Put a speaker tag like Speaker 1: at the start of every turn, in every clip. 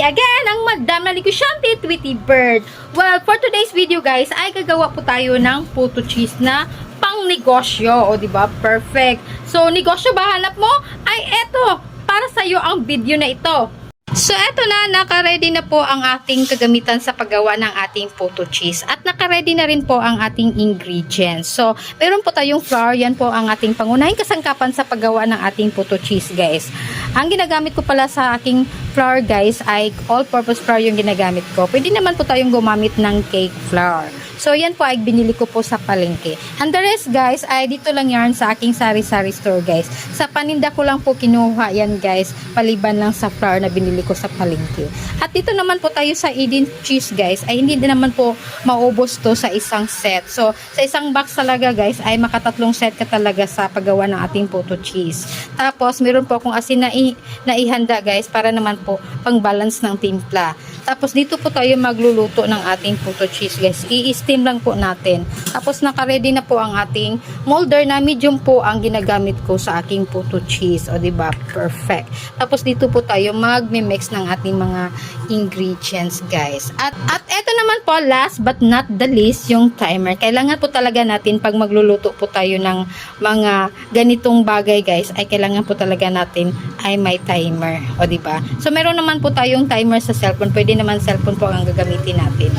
Speaker 1: again, ang Madam na Negosyante, Tweety Bird. Well, for today's video guys, ay gagawa po tayo ng puto cheese na pang negosyo. O, diba? Perfect. So, negosyo ba hanap mo? Ay, eto, para sa'yo ang video na ito. So, eto na, naka-ready na po ang ating kagamitan sa paggawa ng ating puto cheese. At naka-ready na rin po ang ating ingredients. So, meron po tayong flour. Yan po ang ating pangunahing kasangkapan sa paggawa ng ating puto cheese, guys. Ang ginagamit ko pala sa aking flour, guys, ay all-purpose flour yung ginagamit ko. Pwede naman po tayong gumamit ng cake flour. So, yan po ay binili ko po sa palengke. And the rest, guys, ay dito lang yan sa aking sari-sari store, guys. Sa paninda ko lang po kinuha yan, guys. Paliban lang sa flour na binili ko sa palengke. At dito naman po tayo sa Eden cheese, guys. Ay hindi din naman po maubos to sa isang set. So, sa isang box talaga, guys, ay makatatlong set ka talaga sa paggawa ng ating puto cheese. Tapos, meron po akong asin na ihanda, guys, para naman po pang-balance ng timpla. Tapos, dito po tayo magluluto ng ating puto cheese, guys. I-steam lang po natin. Tapos, naka-ready na po ang ating molder na medium po ang ginagamit ko sa aking puto cheese. O, diba? Perfect. Tapos, dito po tayo mag-mix ng ating mga ingredients, guys. At eto naman po, last but not the least, yung timer. Kailangan po talaga natin, pag magluluto po tayo ng mga ganitong bagay, guys, ay kailangan po talaga natin ay may timer. O, diba? So, meron naman po tayong timer sa cellphone. Pwede naman cellphone po ang gagamitin natin.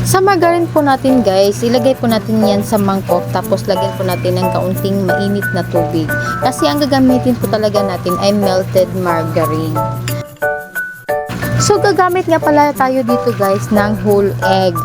Speaker 1: Sa margarine po natin, guys, ilagay po natin yan sa mangkok, tapos lagyan po natin ng kaunting mainit na tubig. Kasi ang gagamitin po talaga natin ay melted margarine. So, gagamit nga pala tayo dito, guys, ng whole egg.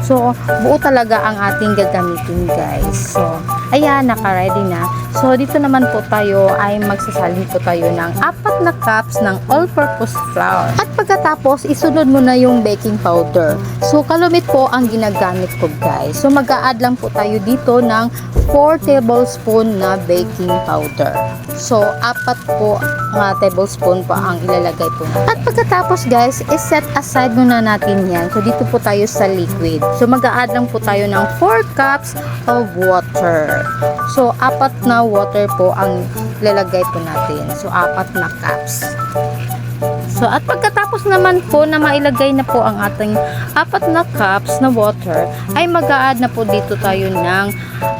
Speaker 1: So, buo talaga ang ating gagamitin, guys. So, ayan, naka-ready na. So, dito naman po tayo ay magsasalin po tayo ng 4 na cups ng all-purpose flour. At pagkatapos, isunod mo na yung baking powder. So, kalumit po ang ginagamit ko, guys. So, mag-a-add lang po tayo dito ng 4 tablespoon na baking powder. So, 4 po nga tablespoon po ang ilalagay po. At pagkatapos, guys, is-set aside muna natin yan. So, dito po tayo sa liquid. So, mag-a-add lang po tayo ng 4 cups of water. So, 4 na water po ang ilalagay po natin. So, 4 na cups. So, at pagkatapos naman po na mailagay na po ang ating 4 na cups na water, ay mag-a-add na po dito tayo ng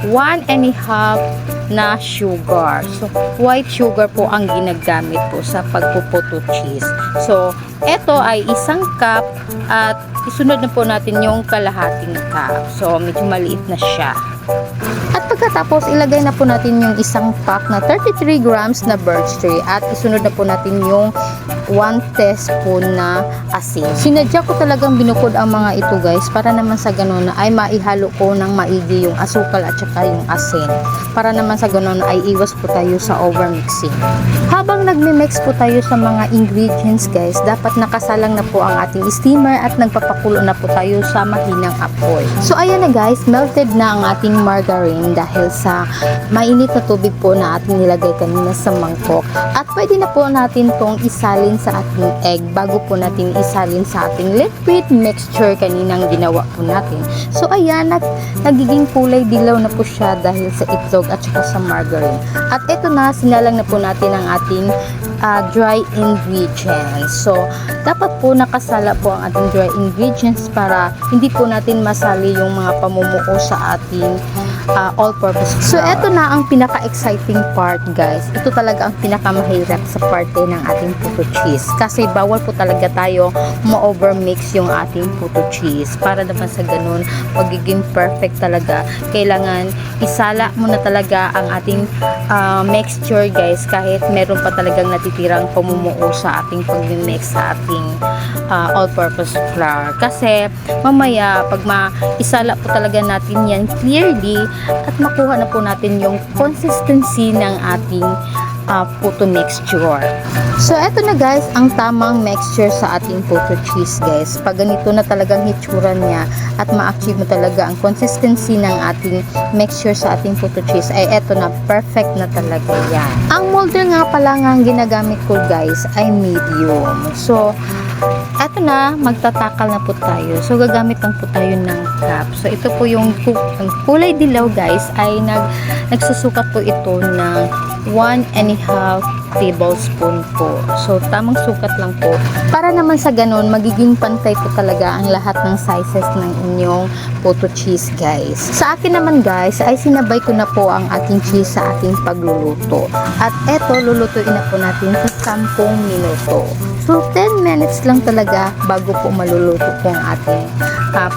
Speaker 1: 1½ na sugar. So, white sugar po ang ginagamit po sa pagpuputo cheese. So, ito ay 1 cup at isunod na po natin yung kalahating cup. So, medyo maliit na siya. At pagkatapos, ilagay na po natin yung 1 pack na 33 grams na birch tree at isunod na po natin yung 1 teaspoon na asin. Sinadya ko talagang binukod ang mga ito, guys, para naman sa ganun ay maihalo ko ng maigi yung asukal at saka yung asin. Para naman sa ganun ay iwas po tayo sa overmixing. Habang nagme-mix po tayo sa mga ingredients, guys, dapat nakasalang na po ang ating steamer at nagpapakulo na po tayo sa mahinang apoy. So, ayan na, guys, melted na ang ating margarine dahil sa mainit na tubig po na ating nilagay kanina sa mangkok. At pwede na po natin tong isalin sa ating egg bago po natin isalin sa ating liquid mixture kaninang ginawa po natin. So, ayan, nagiging kulay dilaw na po siya dahil sa itlog at saka sa margarine. At ito na, sinalang na po natin ang ating dry ingredients. So, dapat po nakasala po ang ating dry ingredients para hindi po natin masali yung mga pamumuo sa ating all-purpose flour. So, eto na ang pinaka-exciting part, guys. Ito talaga ang pinakamahirap sa parte ng ating puto cheese. Kasi bawal po talaga tayo ma-overmix yung ating puto cheese. Para naman sa ganun, magiging perfect talaga. Kailangan isala mo na talaga ang ating mixture, guys, kahit meron pa talagang natitirang pamumuo sa ating pag-mix sa ating all-purpose flour. Kasi mamaya, pag isala po talaga natin yan clearly, at makuha na po natin yung consistency ng ating photo mixture. So eto na guys, ang tamang mixture sa ating photo cheese guys. Pag ganito na talagang hitsura niya at ma-achieve mo talaga ang consistency ng ating mixture sa ating photo cheese, ay eto na, perfect na talaga yan. Ang molder nga pala nga ang ginagamit ko guys ay medium. So eto na, magtatakal na po tayo. So gagamit lang po tayo ng cup. So ito po yung kulay dilaw guys, ay nagsusukat po ito ng 1.5 tablespoon po. So, tamang sukat lang po. Para naman sa ganun, magiging pantay po talaga ang lahat ng sizes ng inyong photo cheese, guys. Sa akin naman, guys, ay sinabay ko na po ang ating cheese sa ating pagluluto. At eto, lulutuin na po natin sa 10 minuto. So, 10 minutes lang talaga bago po maluluto po ang ating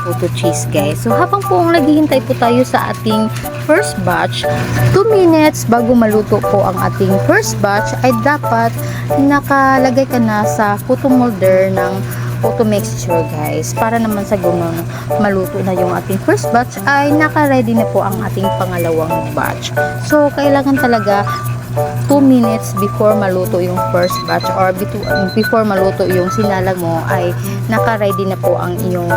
Speaker 1: photo cheese, guys. So, habang po naghihintay po tayo sa ating first batch, 2 minutes bago maluto po ang ating first batch, ay dapat nakalagay ka na sa photo molder ng photo mixture guys, para naman sa ganun maluto na yung ating first batch, ay naka-ready na po ang ating pangalawang batch. So kailangan talaga 2 minutes before maluto yung first batch, or before maluto yung sinalag mo, ay naka-ready na po ang iyong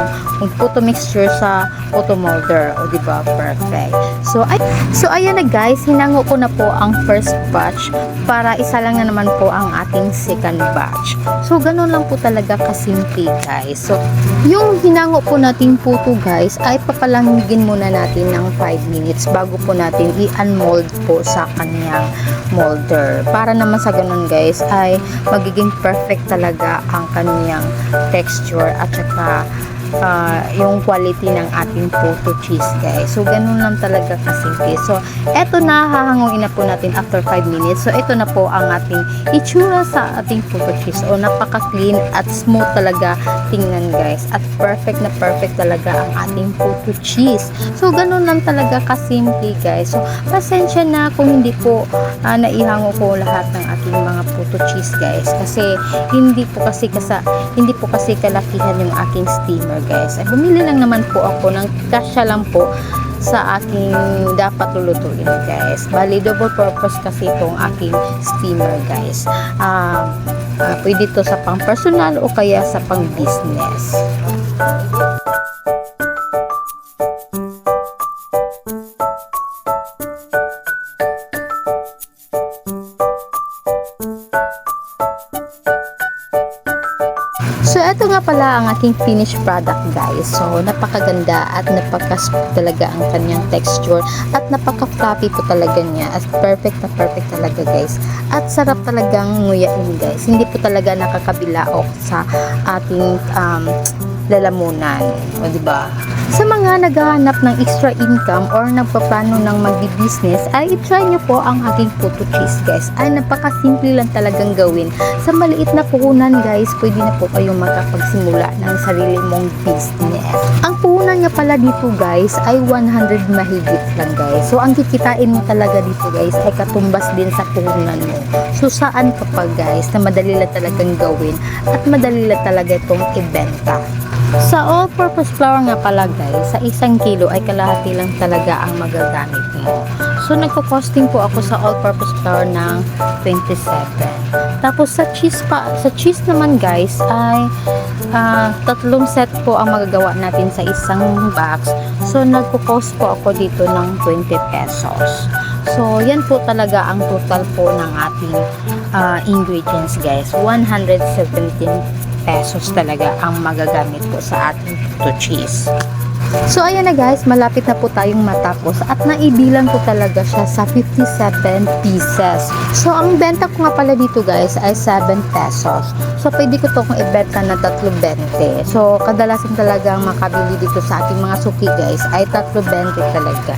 Speaker 1: photo mixture sa photo molder. O diba, perfect. So ayan na guys, hinango ko na po ang first batch para isa lang na naman po ang ating second batch. So ganun lang po talaga kasimple guys. So yung hinango po nating photo guys, ay papalamigin muna natin ng 5 minutes bago po natin i-unmold po sa kanyang molder, para naman sa ganun guys ay magiging perfect talaga ang kanyang texture at saka yung quality ng ating photo cheese guys. So ganun lang talaga kasimple. So eto na, hahanguin na po natin after 5 minutes. So ito na po ang ating itsura sa ating photo cheese. O napaka clean at smooth talaga tingnan guys, at perfect na perfect talaga ang ating photo cheese. So ganun lang talaga kasimple guys. So pasensya na kung hindi po naihango ko lahat ng ating mga photo cheese guys, kasi hindi po kasi kalakihan yung aking steamer guys. Ay bumili lang naman po ako ng kasya lang po sa aking dapat lulutuin guys. Bali double purpose kasi itong aking steamer guys. Pwede to sa pang personal o kaya sa pang business. So, ito nga pala ang aking finished product guys. So, napakaganda at napaka-smooth talaga ang kanyang texture at napaka-fluffy po talaga niya at perfect na perfect talaga guys. At sarap talagang nguyain guys. Hindi po talaga nakakabilaok sa ating lalamunan. O diba? Sa mga naghahanap ng extra income or nagpaplano ng magbi-business, ay i-try nyo po ang aking photo cheese guys. Ay napakasimple lang talagang gawin. Sa maliit na puhunan guys, pwede na po kayong makapagsimula ng sarili mong business. Ang puhunan nga pala dito guys ay 100 mahigit lang guys. So ang kikitain mo talaga dito guys ay katumbas din sa puhunan mo. So saan ka pa guys na madali lang talagang gawin at madali lang talaga itong ibenta. Sa all-purpose flour nga pala guys, sa 1 kilo ay kalahati lang talaga ang magagamit mo. So nagko-costing po ako sa all-purpose flour ng 27. Tapos sa cheese naman guys ay 3 set po ang magagawa natin sa isang box. So nagko-cost po ako dito ng 20 pesos. So yan po talaga ang total po ng ating ingredients guys. 117 pesos talaga ang magagamit po sa ating photo cheese. So ayan na guys, malapit na po tayong matapos at naibilan ko talaga siya sa 57 pieces. So ang benta ko nga pala dito guys ay 7 pesos. So pwede ko itong ibenta na 3.20. So kadalasan talaga makabili dito sa ating mga suki guys ay 3.20 talaga.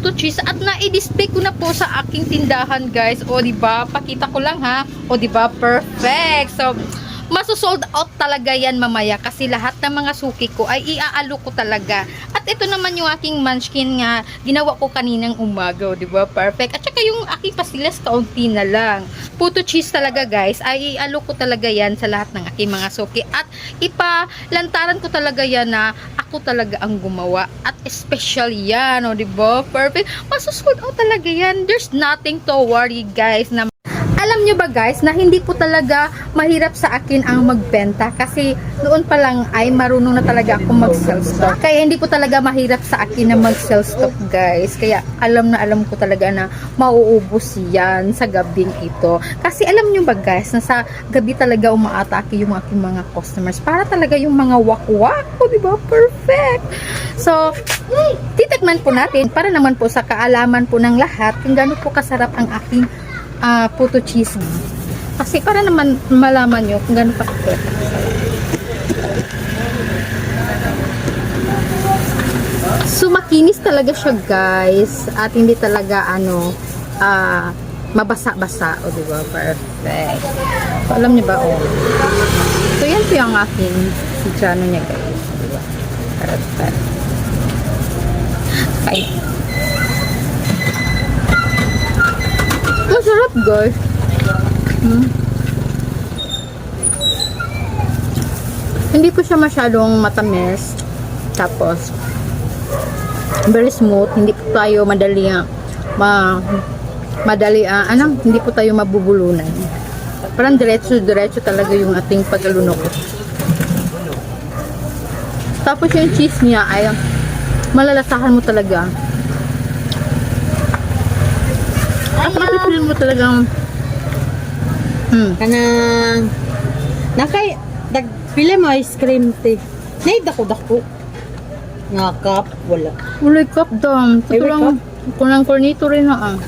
Speaker 1: puto cheese at na-i-display ko na po sa aking tindahan, guys. O, diba? Pakita ko lang, ha? O, diba? Perfect. So, masosold out talaga yan mamaya kasi lahat ng mga suki ko ay iaalo ko talaga. At ito naman yung aking munchkin nga ginawa ko kaninang umaga, di ba? Perfect. At saka yung aking pastillas kaunti na lang. Puto cheese talaga, guys, ay iaalo ko talaga yan sa lahat ng aking mga suki. At ipalantaran ko talaga yan na ako talaga ang gumawa. At special yan, o di ba? Perfect. Masosold out talaga yan. There's nothing to worry, guys, na alam nyo ba, guys, na hindi po talaga mahirap sa akin ang magbenta kasi noon pa lang ay marunong na talaga ako mag-sell stock. Kaya hindi po talaga mahirap sa akin na mag-sell stock, guys. Kaya alam na alam ko talaga na mauubos yan sa gabing ito. Kasi alam nyo ba, guys, na sa gabi talaga umaatake yung aking mga customers. Para talaga yung mga wakwak ko, di ba? Perfect! So, titikman po natin para naman po sa kaalaman po ng lahat kung gaano po kasarap ang aking puto cheese. Kasi para naman malaman nyo kung gano'n pa kapit. So, makinis talaga siya, guys. At hindi talaga, mabasa-basa. O, diba? Perfect. So, alam nyo ba, So, yan po yung aking sichano niya, guys. Diba? Perfect. Okay. Masarap, guys. Hindi po siya masyadong matamis. Tapos, very smooth. Hindi po tayo madali, hindi po tayo mabubulunan. Parang diretso talaga yung ating pagkalunok. Tapos yung cheese niya ay malalasahan mo talaga. At mapipilin mo talagang
Speaker 2: kanang nakay pila mo ice cream te. Nay dako nga cup wala.
Speaker 1: ulay cup dam. Ito
Speaker 2: Every
Speaker 1: lang kunang cornito rin na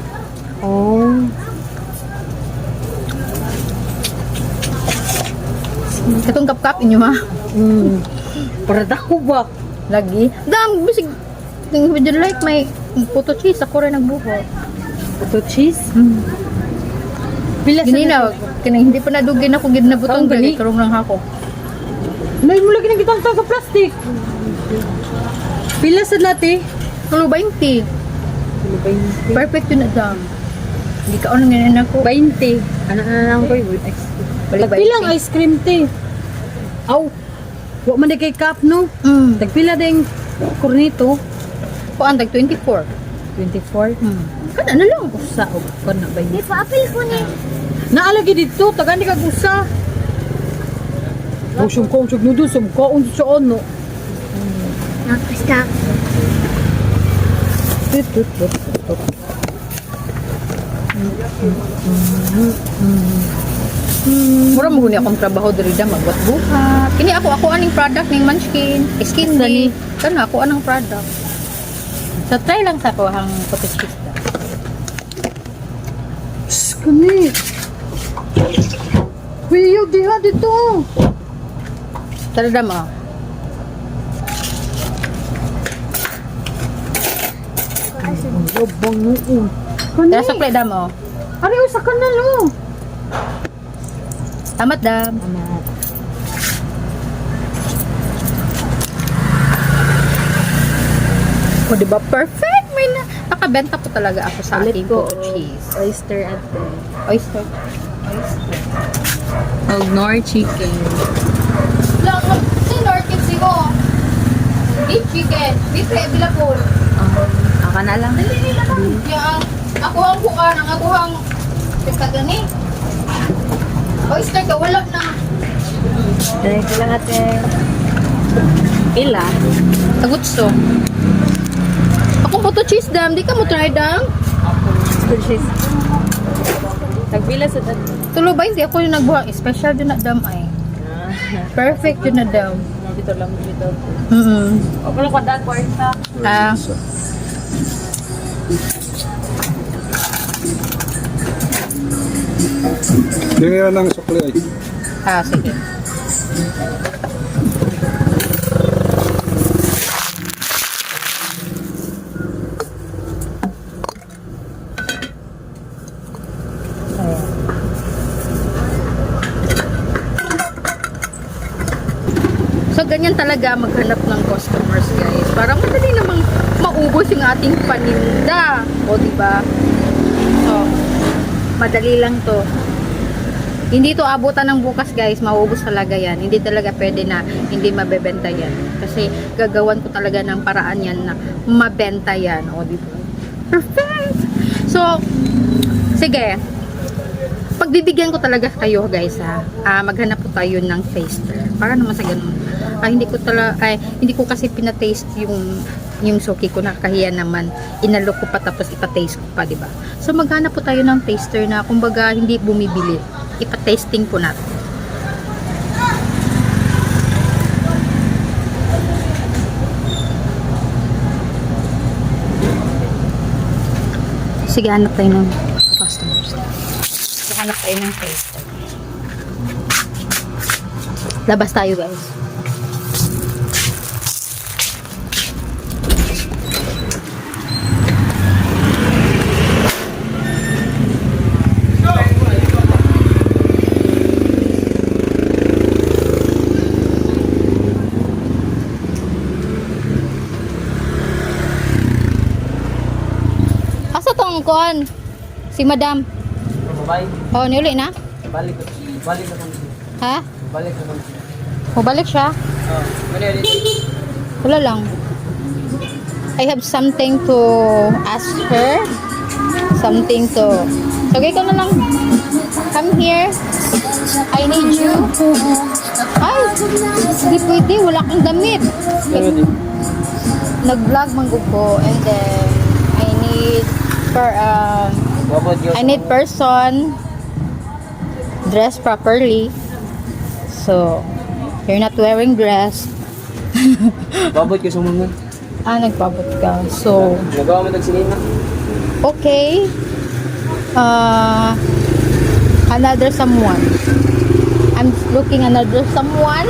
Speaker 2: Oh.
Speaker 1: Itong cup inyo, ha?
Speaker 2: Para dako ba?
Speaker 1: Lagi. Dam, bisig. Would you like my puto cheese? Ako rin nagbuhot.
Speaker 2: Puto cheese? Pila sa
Speaker 1: Gininaw. Hindi pa nadugin ako ginabutong
Speaker 2: Oh, gani.
Speaker 1: gali. Karong lang ako.
Speaker 2: Nay mo lagi nang gitang sa plastic. Pila sa lati?
Speaker 1: Tulo 20. Perfect yun na dam. Hindi ka unang ngayon ako.
Speaker 2: 20. Ano lang ko
Speaker 1: Balik
Speaker 2: Tagpilang ice cream te. Aw. Wa man di kay cup no. Tagpila ding cornito.
Speaker 1: Kuan, tag 24.
Speaker 2: 24.
Speaker 1: Kada na lang.
Speaker 2: Usa og kon na ba
Speaker 1: Di pa apil ko ni.
Speaker 2: Naalagi dito, taga ni kag usa. Usog nudo sum ko unsa sa ono.
Speaker 1: Nakasta. Mura mo guni akong trabaho diri da magbuhat. Kini ako aning product ning Munchkin. Skin
Speaker 2: Dani.
Speaker 1: Kana ako anang product. So try lang sa ko hang puto cheese.
Speaker 2: Kani. Wiyo diha dito.
Speaker 1: Tara dam ah.
Speaker 2: Lobang noon. Kani.
Speaker 1: Tara sa play dam oh.
Speaker 2: Ari usa ka na lo.
Speaker 1: Tamat dam. O diba perfect? May nakabenta po talaga ako sa ating puto cheese.
Speaker 2: Oyster at
Speaker 1: Oyster.
Speaker 2: og nor chicken.
Speaker 1: Lang, si Norkin sigo. Beef chicken. Beef bilapol.
Speaker 2: Aka na lang.
Speaker 1: Dali nila lang. Yang ako ang bukan, ang ako ang pesta gani. Oyster ka, wala na.
Speaker 2: Dahil ko lang ate. Pila?
Speaker 1: Tagutso. Akong puto cheese dam. Di ka mo try dam?
Speaker 2: Good cheese. Tagpila sa dad.
Speaker 1: Tulo ba hindi ako yung nagbuhang. Special din na dam ay. Perfect yun na dam.
Speaker 2: Dito lang dito.
Speaker 1: Mm-hmm.
Speaker 2: O pala ko dad kwarta.
Speaker 3: Bigyan ng sukli ay.
Speaker 1: Sige. So, ganyan talaga maghanap ng customers, guys. Para madali namang maubos yung ating paninda. O, diba? So, madali lang to. Hindi to abutan ng bukas, guys. Mauubos talaga yan. Hindi talaga pwede na hindi mabebenta yan. Kasi gagawan ko talaga ng paraan yan na mabenta yan. O, diba? Perfect! So, sige. Pagbibigyan ko talaga kayo, guys, ha. Maghanap po tayo ng taster. Para naman sa ganun. Hindi ko kasi pinataste yung suki ko, nakahiya naman. Inalok ko pa tapos ipataste ko pa, di ba? So maghanap po tayo ng taster na kumbaga hindi bumibili. Ipa-tasting po natin. Sige, hanap tayo ng customers. Hanap tayo ng taster. Labas tayo, guys. Asa tong kon? Si Madam.
Speaker 4: Bye.
Speaker 1: Oh, niuli na?
Speaker 4: Balik na kami.
Speaker 1: Ha?
Speaker 4: Balik na kami.
Speaker 1: Mabalik siya?
Speaker 4: Oh, mali ulit.
Speaker 1: Wala lang. I have something to ask her. Something to... Okay ka na lang. Come here. I need you. Ay, hindi pwede. Wala kang damit. Nag-vlog manggug ko. And then, I need person dressed properly. So, you're not wearing dress.
Speaker 4: Babot ka sa mga.
Speaker 1: Nagpabot ka. So,
Speaker 4: Nagawa mo tagsinina.
Speaker 1: okay. Another someone. I'm looking another someone.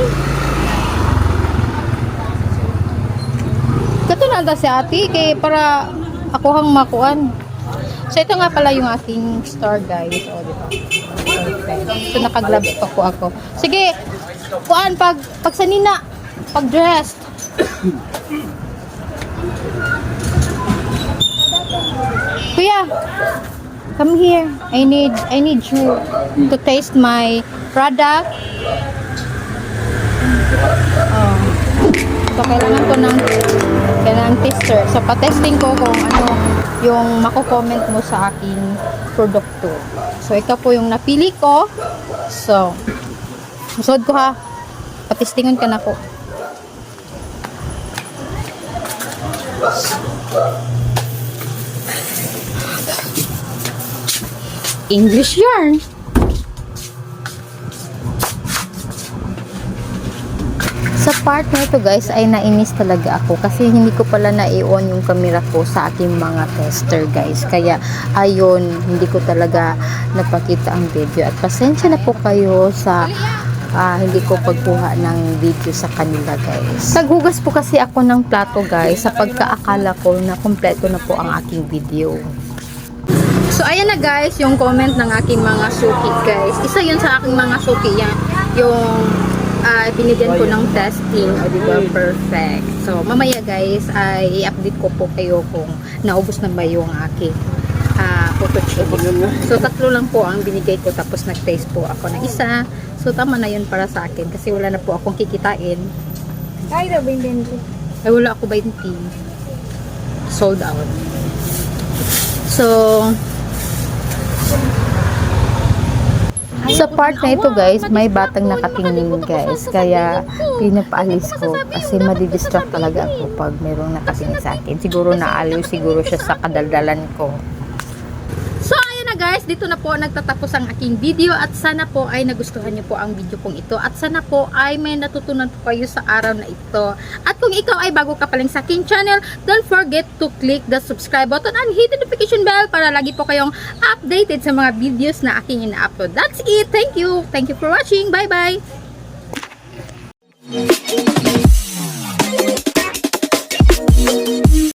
Speaker 1: Kato na ta si ate kay para ako hang makuan. So ito nga pala yung ating store, guys. O, diba? Okay. So naka-gloves pa po ako. Sige, kuan pag sanina, pag dressed. Kuya, come here. I need you to taste my product. Oh. So kailangan ko ng taster. So pa-testing ko kung ano yung mako-comment mo sa aking produkto. So ikaw po yung napili ko. So musod ko ha. Patistingon ka na po. English yarn. Sa part na ito, guys, ay nainis talaga ako kasi hindi ko pala na-on yung camera ko sa aking mga tester, guys. Kaya ayun, hindi ko talaga napakita ang video. At pasensya na po kayo sa hindi ko pagkuha ng video sa kanila, guys. Naghugas po kasi ako ng plato, guys, sa pagkaakala ko na kompleto na po ang aking video. So, ayan na, guys, yung comment ng aking mga suki, guys. Isa yun sa aking mga suki, yung binigyan ko ng testing, o diba, perfect. So, mamaya, guys, ay i-update ko po kayo kung naubos na ba yung aking photo chip. So, 3 lang po ang binigay ko, tapos nag-taste po ako ng isa. So, tama na yun para sa akin, kasi wala na po akong kikitain.
Speaker 2: Ay, daw, 20.
Speaker 1: Ay, wala ako 20. Sold out. So, sa part na ito, guys, may batang nakatingin, guys. Kaya pinapaalis ko kasi madidistract talaga ako pag mayroong nakatingin sa akin. Siguro naaliw siguro siya sa kadaldalan ko. So, ayun na, guys, dito na po nagtatapos ang aking video at sana po ay nagustuhan niyo po ang video pong ito at sana po ay may natutunan po kayo sa araw na ito. At kung ikaw ay bago ka pa lang sa aking channel, don't forget to click the subscribe button and hit the notification bell para lagi po kayong updated sa mga videos na aking ina-upload. That's it. Thank you. Thank you for watching. Bye-bye.